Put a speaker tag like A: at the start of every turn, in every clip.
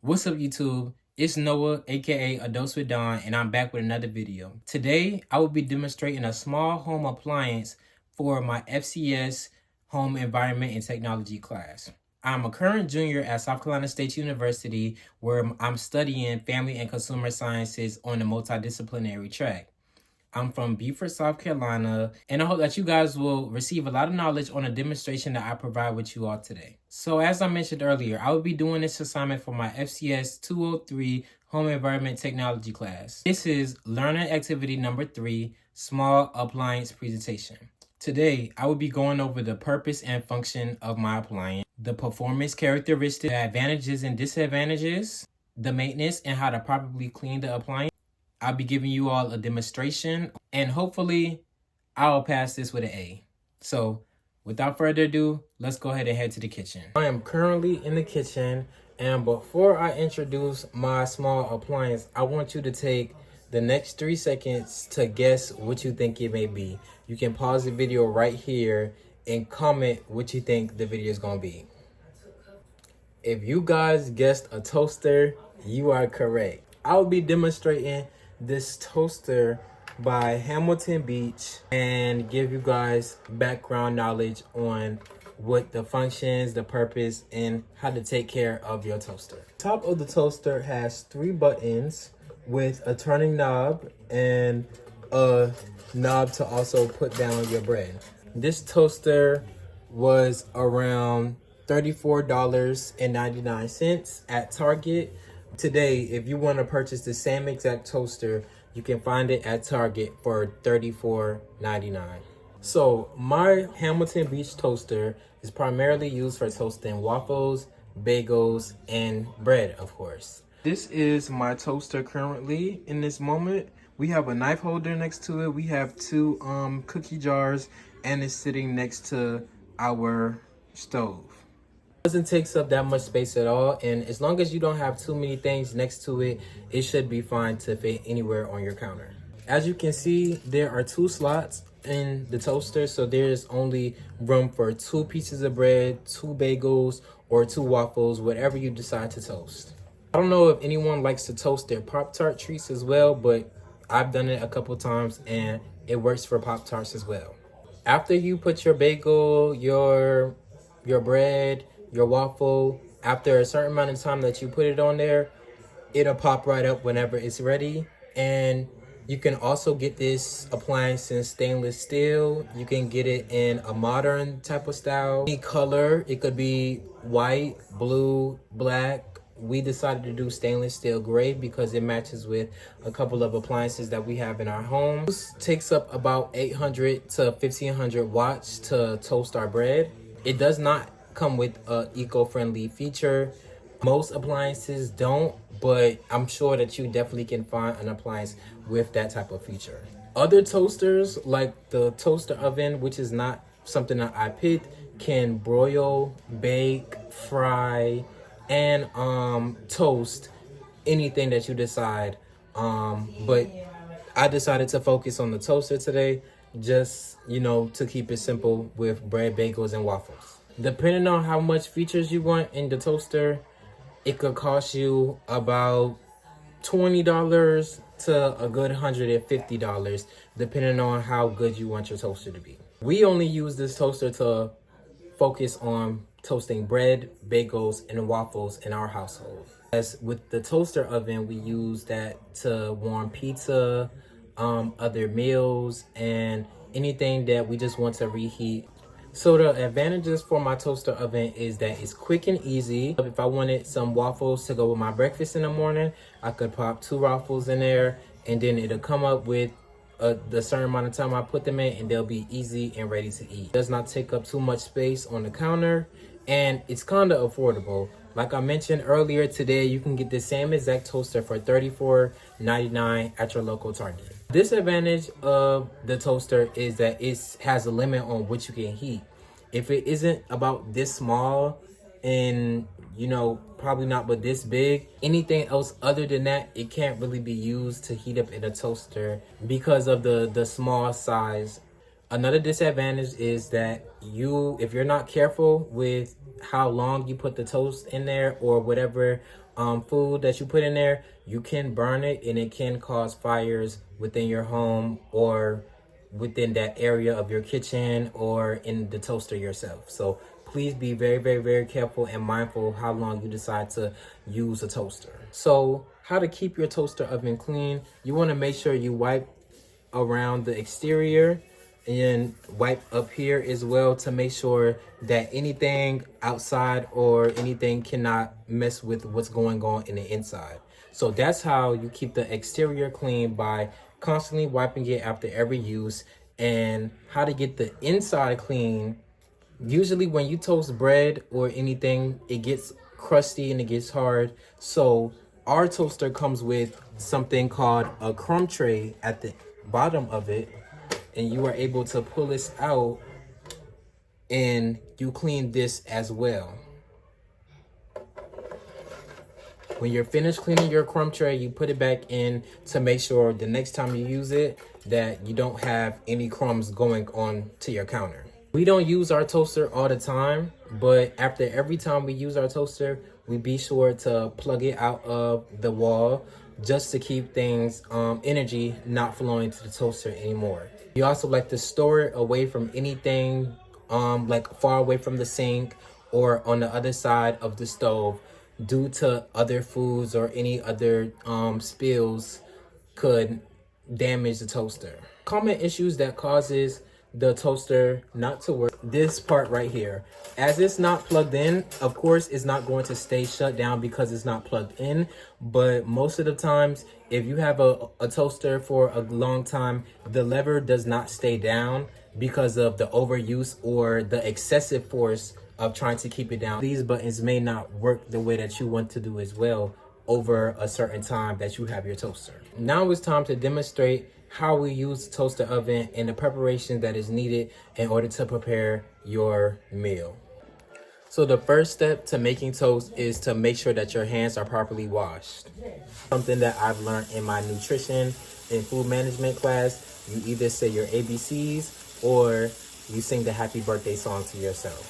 A: What's up, YouTube? It's Noah, aka Adults with Don, and I'm back with another video. Today, I will be demonstrating a small home appliance for my FCS Home Environment and Technology class. I'm a current junior at South Carolina State University, where I'm studying Family and Consumer Sciences on the multidisciplinary track. I'm from Beaufort, South Carolina, and I hope that you guys will receive a lot of knowledge on a demonstration that I provide with you all today. So as I mentioned earlier, I will be doing this assignment for my FCS 203 Home Environment Technology class. This is Learning Activity Number 3, Small Appliance Presentation. Today, I will be going over the purpose and function of my appliance, the performance characteristics, the advantages and disadvantages, the maintenance and how to properly clean the appliance. I'll be giving you all a demonstration, and hopefully I'll pass this with an A. So without further ado, let's go ahead and head to the kitchen. I am currently in the kitchen, and before I introduce my small appliance, I want you to take the next 3 seconds to guess what you think it may be. You can pause the video right here and comment what you think the video is going to be. If you guys guessed a toaster, you are correct. I'll be demonstrating this toaster by Hamilton Beach and give you guys background knowledge on what the functions, the purpose, and how to take care of your toaster. Top of the toaster has 3 buttons with a turning knob and a knob to also put down your bread. This toaster was around $34.99 at Target. Today, if you want to purchase the same exact toaster, you can find it at Target for $34.99. So my Hamilton Beach toaster is primarily used for toasting waffles, bagels, and bread, of course. This is my toaster currently in this moment. We have a knife holder next to it. We have 2 cookie jars, and it's sitting next to our stove. Doesn't take up that much space at all, and as long as you don't have too many things next to it, it should be fine to fit anywhere on your counter. As you can see, there are 2 slots in the toaster, so there's only room for 2 pieces of bread, 2 bagels, or 2 waffles, whatever you decide to toast. I don't know if anyone likes to toast their Pop-Tart treats as well, but I've done it a couple times and it works for Pop-Tarts as well. After you put your bagel, your bread, your waffle, after a certain amount of time that you put it on there, it'll pop right up whenever it's ready. And you can also get this appliance in stainless steel. You can get it in a modern type of style. Any color, it could be white, blue, black. We decided to do stainless steel gray because it matches with a couple of appliances that we have in our home. This takes up about 800 to 1500 watts to toast our bread. It does not come with a eco-friendly feature. Most appliances don't, but I'm sure that you definitely can find an appliance with that type of feature. Other toasters, like the toaster oven, which is not something that I picked, can broil, bake, fry, and toast anything that you decide. But I decided to focus on the toaster today, just, to keep it simple with bread, bagels, and waffles. Depending on how much features you want in the toaster, it could cost you about $20 to a good $150, depending on how good you want your toaster to be. We only use this toaster to focus on toasting bread, bagels, and waffles in our household. As with the toaster oven, we use that to warm pizza, other meals, and anything that we just want to reheat. So the advantages for my toaster oven is that it's quick and easy. If I wanted some waffles to go with my breakfast in the morning, I could pop 2 waffles in there, and then it'll come up with the certain amount of time I put them in, and they'll be easy and ready to eat. It does not take up too much space on the counter, and it's kind of affordable. Like I mentioned earlier, today you can get the same exact toaster for $34.99 at your local Target. Disadvantage of the toaster is that it has a limit on what you can heat. If it isn't about this small and probably not but this big, anything else other than that, it can't really be used to heat up in a toaster because of the small size. Another disadvantage is that if you're not careful with how long you put the toast in there or whatever food that you put in there, you can burn it and it can cause fires within your home or within that area of your kitchen or in the toaster yourself. So please be very, very, very careful and mindful how long you decide to use a toaster. So how to keep your toaster oven clean. You want to make sure you wipe around the exterior and wipe up here as well to make sure that anything outside or anything cannot mess with what's going on in the inside. So that's how you keep the exterior clean, by constantly wiping it after every use. And how to get the inside clean. Usually when you toast bread or anything, it gets crusty and it gets hard. So our toaster comes with something called a crumb tray at the bottom of it, and you are able to pull this out and you clean this as well. When you're finished cleaning your crumb tray, you put it back in to make sure the next time you use it that you don't have any crumbs going on to your counter. We don't use our toaster all the time, but after every time we use our toaster, we be sure to plug it out of the wall just to keep things, energy not flowing to the toaster anymore. You also like to store it away from anything, like far away from the sink or on the other side of the stove, due to other foods or any other spills could damage the toaster. Common issues that causes the toaster not to work. This part right here, as it's not plugged in, of course it's not going to stay shut down because it's not plugged in. But most of the times, if you have a toaster for a long time, the lever does not stay down because of the overuse or the excessive force of trying to keep it down. These buttons may not work the way that you want to do as well over a certain time that you have your toaster. Now it's time to demonstrate how we use the toaster oven and the preparation that is needed in order to prepare your meal. So the first step to making toast is to make sure that your hands are properly washed. Something that I've learned in my nutrition and food management class, you either say your ABCs or you sing the happy birthday song to yourself.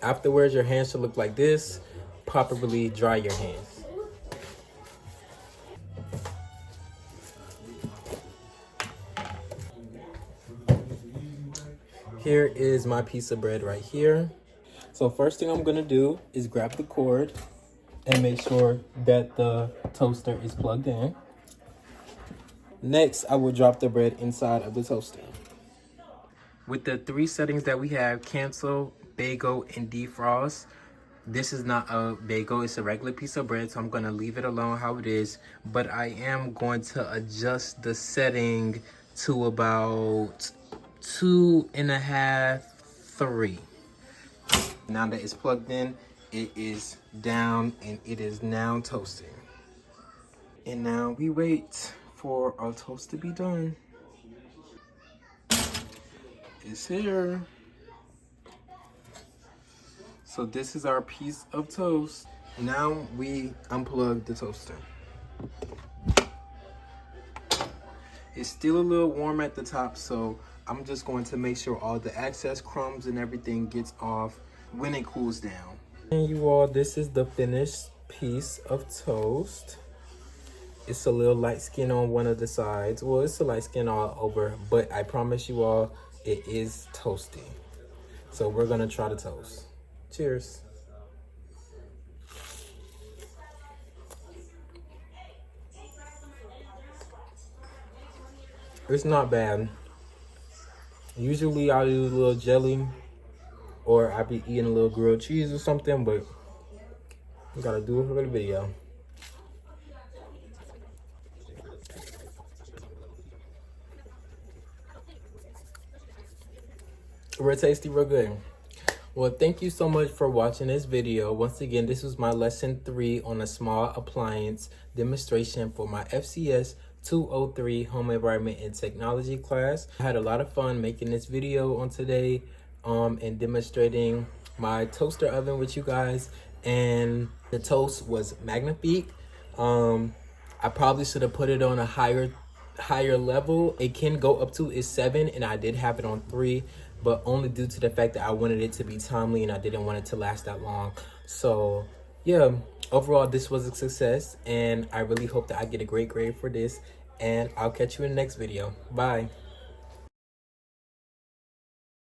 A: Afterwards, your hands should look like this. Properly dry your hands. Here is my piece of bread right here. So first thing I'm gonna do is grab the cord and make sure that the toaster is plugged in. Next, I will drop the bread inside of the toaster. With the 3 settings that we have, cancel, bagel, and defrost, this is not a bagel, it's a regular piece of bread, so I'm gonna leave it alone how it is. But I am going to adjust the setting to about 2.5, 3. Now that it's plugged in, it is down and it is now toasting. And now we wait for our toast to be done. It's here. So this is our piece of toast. Now we unplug the toaster. It's still a little warm at the top, so I'm just going to make sure all the excess crumbs and everything gets off when it cools down. And you all, this is the finished piece of toast. It's a little light skin on one of the sides. Well, it's a light skin all over, but I promise you all, it is toasty. So we're gonna try the toast. Cheers. It's not bad. Usually I'll use a little jelly or I'll be eating a little grilled cheese or something, but you gotta do it for the video. Real tasty, real good. Well, thank you so much for watching this video. Once again, this was my lesson 3 on a small appliance demonstration for my FCS 203 Home Environment and Technology class. I had a lot of fun making this video on today and demonstrating my toaster oven with you guys, and the toast was magnifique. I probably should have put it on a higher level. It can go up to a 7 and I did have it on 3, but only due to the fact that I wanted it to be timely and I didn't want it to last that long. So yeah, overall this was a success, and I really hope that I get a great grade for this, and I'll catch you in the next video. Bye.